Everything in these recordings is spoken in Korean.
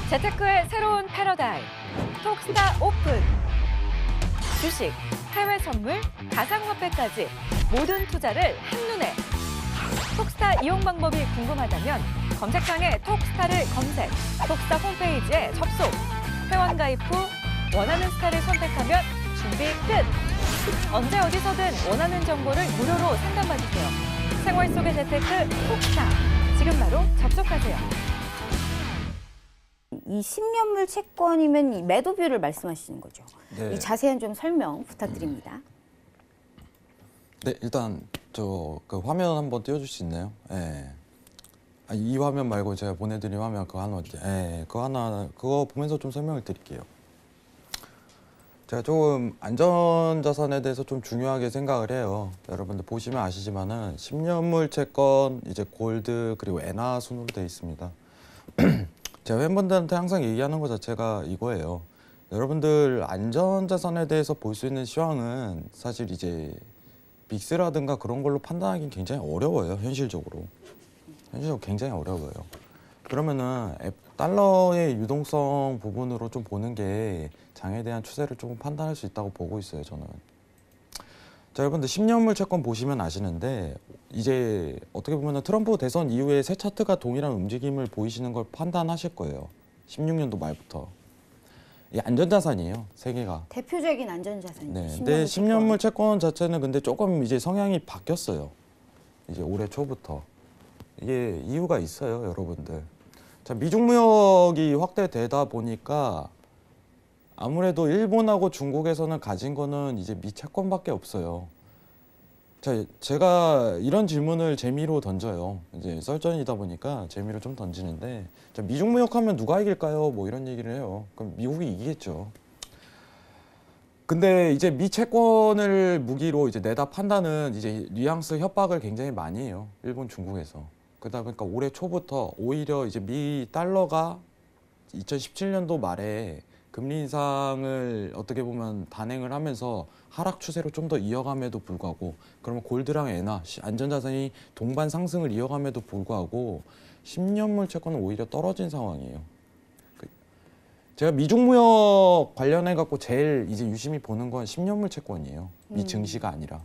재테크의 새로운 패러다임, 톡스타 오픈. 주식, 해외 선물, 가상화폐까지 모든 투자를 한눈에. 톡스타 이용 방법이 궁금하다면 검색창에 톡스타를 검색, 톡스타 홈페이지에 접속. 회원 가입 후 원하는 스타를 선택하면 준비 끝! 언제 어디서든 원하는 정보를 무료로 상담받으세요. 생활 속의 재테크 톡스타. 지금 바로 접속하세요. 이 10년물 채권이면 이 매도비율을 말씀하시는 거죠. 네. 이 자세한 좀 설명 부탁드립니다. 네, 일단 저 그 화면 한번 띄워줄 수 있나요? 예. 아, 이 화면 말고 제가 보내드린 화면 그거 하나, 그거 보면서 좀 설명을 드릴게요. 제가 조금 안전자산에 대해서 좀 중요하게 생각을 해요. 여러분들 보시면 아시지만은 10년물 채권, 이제 골드 그리고 엔화 순으로 되어 있습니다. 제가 팬분들한테 항상 얘기하는 것 자체가 이거예요. 여러분들 안전자산에 대해서 볼 수 있는 시황은 사실 이제 빅스라든가 그런 걸로 판단하기는 굉장히 어려워요. 현실적으로 굉장히 어려워요. 그러면은 달러의 유동성 부분으로 좀 보는 게 장에 대한 추세를 조금 판단할 수 있다고 보고 있어요, 저는. 자, 여러분들 10년물 채권 보시면 아시는데 이제 어떻게 보면 트럼프 대선 이후에 세 차트가 동일한 움직임을 보이시는 걸 판단하실 거예요. 16년도 말부터. 이 안전자산이에요, 세 개가. 대표적인 안전자산이죠. 네, 근데 10년물 채권 자체는 근데 조금 이제 성향이 바뀌었어요. 이제 올해 초부터. 이게 이유가 있어요, 여러분들. 자, 미중 무역이 확대되다 보니까 아무래도 일본하고 중국에서는 가진 거는 이제 미 채권밖에 없어요. 자, 제가 이런 질문을 재미로 던져요. 이제 썰전이다 보니까 재미로 좀 던지는데, 자, 미중 무역하면 누가 이길까요? 뭐 이런 얘기를 해요. 그럼 미국이 이기겠죠. 근데 이제 미 채권을 무기로 이제 내다 판다는 이제 뉘앙스 협박을 굉장히 많이 해요. 일본, 중국에서. 그러다 보니까 올해 초부터 오히려 이제 미 달러가 2017년도 말에 금리 인상을 어떻게 보면 단행을 하면서 하락 추세로 좀 더 이어감에도 불구하고, 그러면 골드랑 엔화, 안전자산이 동반 상승을 이어감에도 불구하고 10년물 채권은 오히려 떨어진 상황이에요. 제가 미중 무역 관련해 갖고 제일 이제 유심히 보는 건 10년물 채권이에요. 미 증시가 아니라.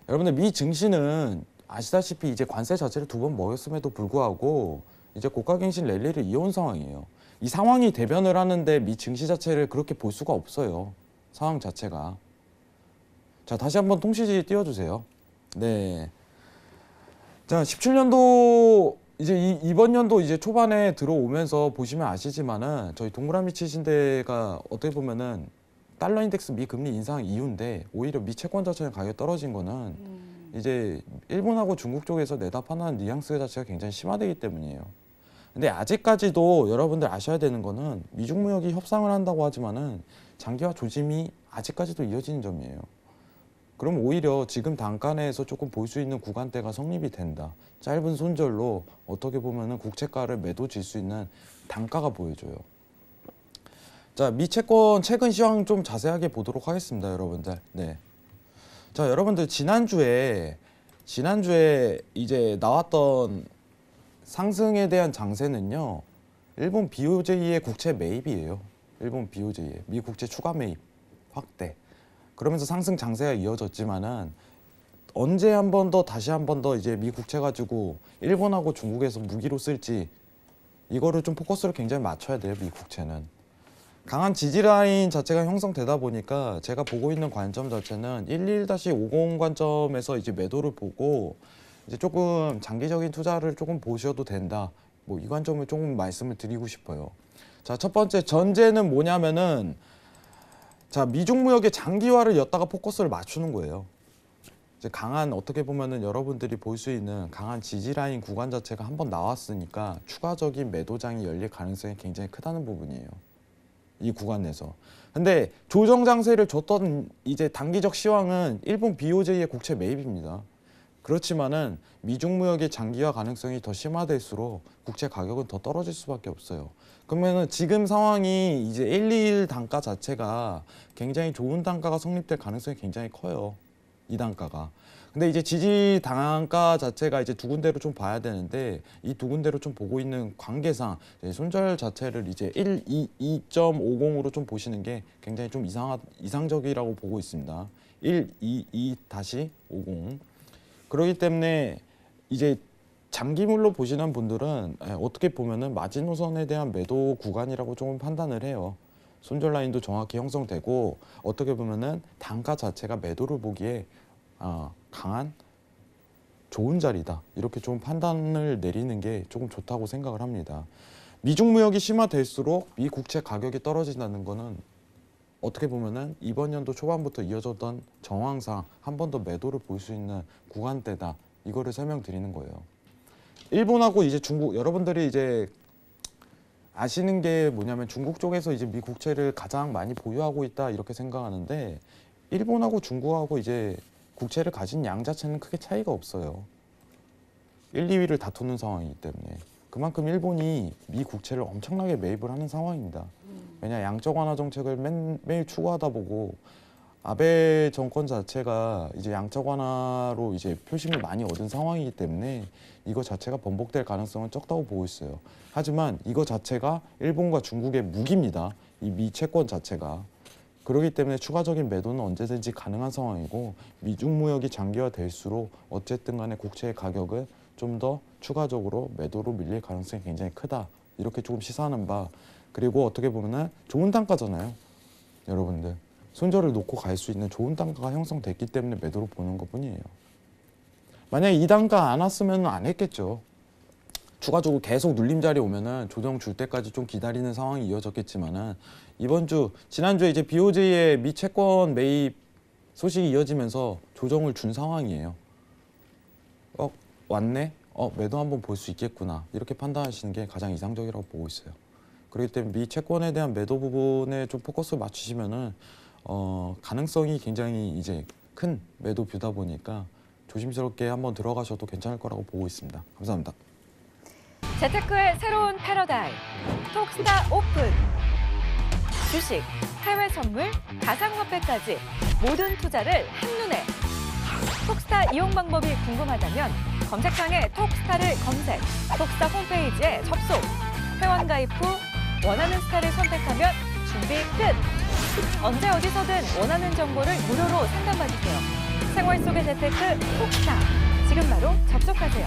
여러분들 미 증시는 아시다시피 이제 관세 자체를 2번 먹였음에도 불구하고 이제 고가갱신 랠리를 이어온 상황이에요. 이 상황이 대변을 하는데 미 증시 자체를 그렇게 볼 수가 없어요. 상황 자체가. 자, 다시 한번 통시지 띄워주세요. 네. 자, 17년도 이제 이번 연도 이제 초반에 들어오면서 보시면 아시지만은 저희 동그라미 치신 데가 어떻게 보면은 달러 인덱스 미 금리 인상 이유인데 오히려 미 채권 자체의 가격이 떨어진 거는 이제 일본하고 중국 쪽에서 내다 판단하는 뉘앙스 자체가 굉장히 심화되기 때문이에요. 근데 아직까지도 여러분들 아셔야 되는 거는 미중 무역이 협상을 한다고 하지만은 장기화 조짐이 아직까지도 이어지는 점이에요. 그럼 오히려 지금 단가 내에서 조금 볼 수 있는 구간대가 성립이 된다. 짧은 손절로 어떻게 보면은 국채가를 매도 질 수 있는 단가가 보여줘요. 자, 미 채권 최근 시황 좀 자세하게 보도록 하겠습니다, 여러분들. 네. 자, 여러분들 지난주에 이제 나왔던 상승에 대한 장세는요, 일본 BOJ의 국채 매입이에요. 일본 BOJ의 미 국채 추가 매입 확대. 그러면서 상승 장세가 이어졌지만은 언제 한 번 더 다시 한 번 더 이제 미 국채 가지고 일본하고 중국에서 무기로 쓸지 이거를 좀 포커스를 굉장히 맞춰야 돼요. 미 국채는 강한 지지 라인 자체가 형성되다 보니까 제가 보고 있는 관점 자체는 11-50 관점에서 이제 매도를 보고 이제 조금 장기적인 투자를 조금 보셔도 된다. 뭐 이 관점을 조금 말씀을 드리고 싶어요. 자, 첫 번째 전제는 뭐냐면은 자, 미중 무역의 장기화를 였다가 포커스를 맞추는 거예요. 이제 강한 어떻게 보면은 여러분들이 볼 수 있는 강한 지지 라인 구간 자체가 한번 나왔으니까 추가적인 매도장이 열릴 가능성이 굉장히 크다는 부분이에요. 이 구간 내서. 근데 조정 장세를 줬던 이제 단기적 시황은 일본 BOJ의 국채 매입입니다. 그렇지만은 미중 무역의 장기화 가능성이 더 심화될수록 국채 가격은 더 떨어질 수밖에 없어요. 그러면은 지금 상황이 이제 121 단가 자체가 굉장히 좋은 단가가 성립될 가능성이 굉장히 커요. 이 단가가. 근데 이제 지지 단가 자체가 이제 두 군데로 좀 봐야 되는데 이 두 군데로 좀 보고 있는 관계상 손절 자체를 이제 2.50으로 좀 보시는 게 굉장히 좀 이상적이라고 보고 있습니다. 122-50. 그렇기 때문에 이제 장기물로 보시는 분들은 어떻게 보면은 마지노선에 대한 매도 구간이라고 좀 판단을 해요. 손절 라인도 정확히 형성되고 어떻게 보면은 단가 자체가 매도를 보기에 강한 좋은 자리다 이렇게 좀 판단을 내리는 게 조금 좋다고 생각을 합니다. 미중 무역이 심화될수록 미 국채 가격이 떨어진다는 거는 어떻게 보면은 이번 연도 초반부터 이어졌던 정황상 한 번 더 매도를 볼 수 있는 구간대다 이거를 설명드리는 거예요. 일본하고 이제 중국 여러분들이 이제 아시는 게 뭐냐면 중국 쪽에서 이제 미 국채를 가장 많이 보유하고 있다 이렇게 생각하는데 일본하고 중국하고 이제 국채를 가진 양 자체는 크게 차이가 없어요. 1, 2위를 다투는 상황이기 때문에 그만큼 일본이 미 국채를 엄청나게 매입을 하는 상황입니다. 왜냐 양적 완화 정책을 매일 추구하다 보고 아베 정권 자체가 이제 양적 완화로 이제 표심을 많이 얻은 상황이기 때문에 이거 자체가 번복될 가능성은 적다고 보고 있어요. 하지만 이거 자체가 일본과 중국의 무기입니다. 이 미 채권 자체가. 그렇기 때문에 추가적인 매도는 언제든지 가능한 상황이고 미중 무역이 장기화될수록 어쨌든 간에 국채의 가격을 좀 더 추가적으로 매도로 밀릴 가능성이 굉장히 크다. 이렇게 조금 시사하는 바. 그리고 어떻게 보면은 좋은 단가잖아요. 여러분들. 손절을 놓고 갈 수 있는 좋은 단가가 형성됐기 때문에 매도로 보는 것뿐이에요. 만약에 이 단가 안 왔으면 안 했겠죠. 추가적으로 계속 눌림자리 오면은 조정 줄 때까지 좀 기다리는 상황이 이어졌겠지만은 이번 주 지난주에 이제 BOJ의 미 채권 매입 소식이 이어지면서 조정을 준 상황이에요. 왔네? 매도 한번 볼 수 있겠구나. 이렇게 판단하시는 게 가장 이상적이라고 보고 있어요. 그렇기 때문에 미 채권에 대한 매도 부분에 좀 포커스를 맞추시면은 가능성이 굉장히 이제 큰 매도 뷰다 보니까 조심스럽게 한번 들어가셔도 괜찮을 거라고 보고 있습니다. 감사합니다. 재테크의 새로운 패러다임, 톡스타 오픈. 주식, 해외 선물, 가상화폐까지 모든 투자를 한눈에. 톡스타 이용 방법이 궁금하다면 검색창에 톡스타를 검색, 톡스타 홈페이지에 접속. 회원 가입 후 원하는 스타를 선택하면 준비 끝! 언제 어디서든 원하는 정보를 무료로 상담받으세요. 생활 속의 재테크 톡스타. 지금 바로 접속하세요.